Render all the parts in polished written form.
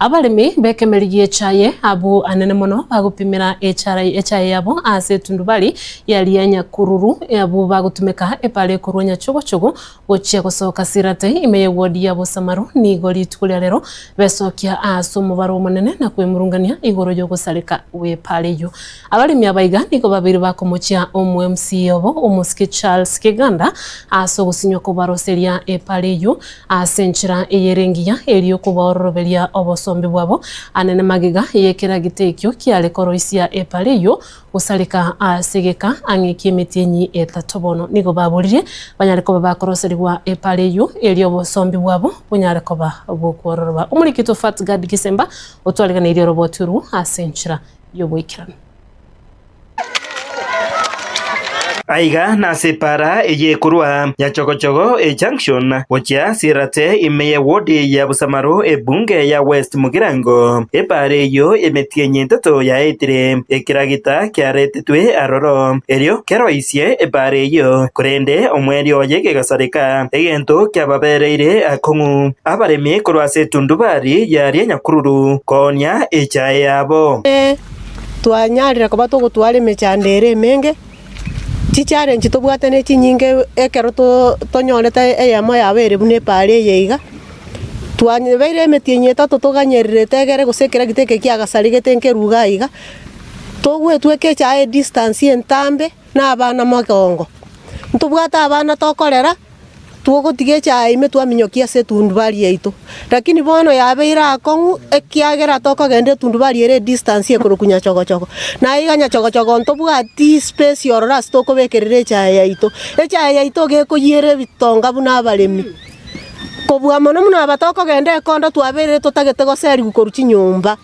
Abalimi bekemerigie chaye abo anene mono bagupimira echaye yabo ase Tundubari yali ya Nyakururu abo bagutumika epale kurwanya chogo gochia gosoka sirate imeye wodi yabo Samaru ni goli tukulia lero besokia aso mubaro munene na kwemurungania igoro yo gusarika we pale yo. Abalimi abaiga niko babiri bakomochia MC yobo umuski Charles Kiganda aso gusinywa ko baroseria epale yo asenchira eyerengia eliyo kubaorobelia obosombi bwabo anene magiga yekera gitekyo kiale koroisia epale yo gusarika asegeka angiki emetenyi etatobono nigo baburirie banyare ko bakoroserwa epale yo eliyo obosombi bwabo bunyare ko bokwororoba umurikito Fatgad Gisemba otwalega ne roboturu asenchira yobwikirana Aiga na separa eye kurua ya chogochogo junction gochia sirate imeye wodi ya Busamaru bunge ya West Mugirango epare yo emetienye ntato ya etire ekiragita kyaretetwe aroro elio keroisie epare yo kurende omwerio yeke gasarika egento kyababereire akongu abaremi kurwase Tundubari ya Nyakururu konya echaye yabo twanyarira kuba tugutware mechandere menge chichare nchito bwatene chinyinge ekero tonyoreta eyamo yabere bune pare yeiga twanyebeire metienye tato toganyerire tegere gusekera giteke kiagasarigete nkeruga iga togwetweke chae distance entambe na abana magongo ntubwata abana tokorera tugotige chae metwaminyokia se Tundubari yaitu lakini bono yabeira akongu ekiagera tokogende Tundubari ere distance ekurukunya chogochogo na iganya chogochogo ntobwati space yorora stokobekerere chae yaitu echae yaitu gekuyire bitonga buna abalemi kobwa mono muna batokogende kondo twabere totagete goseri gukoruchi nyumba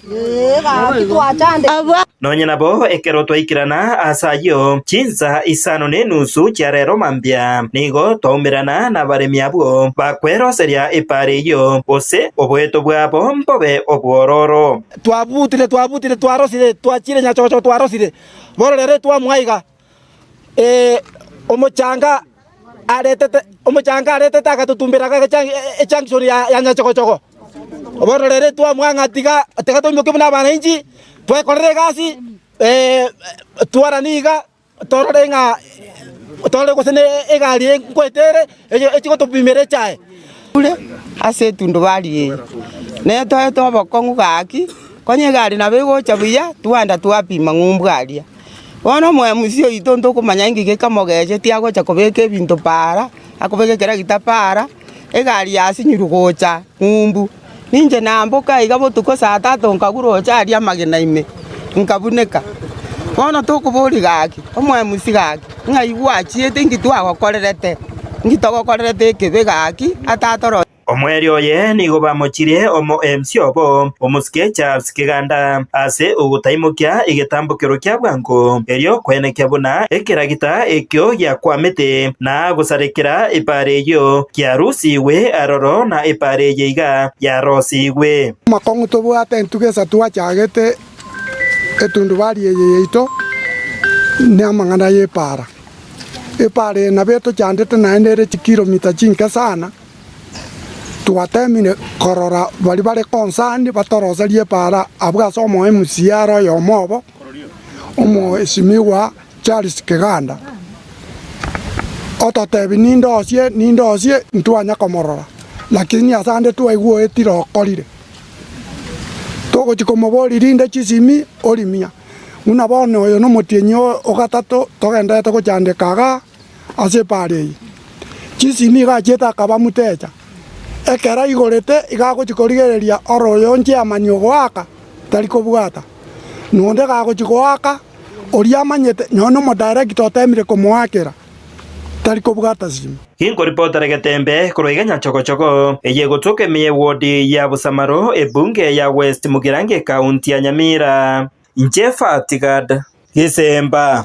nonye nabo ekero twaikirana asayo chinza isano nenusu charero mambia nigo taumirana na baremi abo bakweroseria epare yo ose obweto bwabo mbobe obwororo twabutire twarosire twachire nyachocho twarosire bororere twamwaiga omochanga arete agatutumbira junction ya Nyachogochogo bororere twamwangatiga tegatoimyoke buna bananchi twekorere gasi twaraniga tororenga tore gosene egari nkwetere echigo tupimere chae ule ase Tundubari ne to bokongu gaki konye gari na bego chabuya twanda twapima ngumbwaria bono mwe musio itondo kumanya ingike kamogeje tiago chakobeke bintu para akobeke kera gitapara egari yasinyurugocha ngumbu ninje namboka igabo tuko saa 3 nkagurocha aria magena ime nkabuneka bono tukuburi gaki omwe musigaki ngaigwa chiete ngitwagokorerete ngitogokorerete kebe gaki atatoro omwerio ye nigo bamochire omo MC obo omuske Charles Kiganda ase ugutaimukia igetambukiro kya bwango elio kwenekya buna ekiragita ekyo yakwamete na gusarekera epare yo kyarusiwe aroro na epare yeiga yarosiwe makongu tobwate ntugesa twachagete Tundubari yeito namangana yepara epare na beto chandete na endere kilomita chinka sana tuwatemine korora bali bare konsani batoroserie para abwa somo MCR yomobo omo esimiwa Charles Kiganda ototebi nindosie ntwanya komorora lakini asande tuaiguo etiro korire togo chikomobori rinde chisimi orimia una bono oyo no motienyo ogatato togendete gochandikaga ase pare chisimi ga cheta kaba mutecha ekera igorete igago chikorigereria oro yonje amanyo gwaka taliko bwata nonde gago chigwaka ori amanyete nyono mo director temire komwakera taliko bwata simu Hingo reporter Getembe kuroiga Nyachogochogo eye gotoke meye wodi ya Busamaru bunge ya West Mugirango County ya Nyamira Fatgad Gisemba.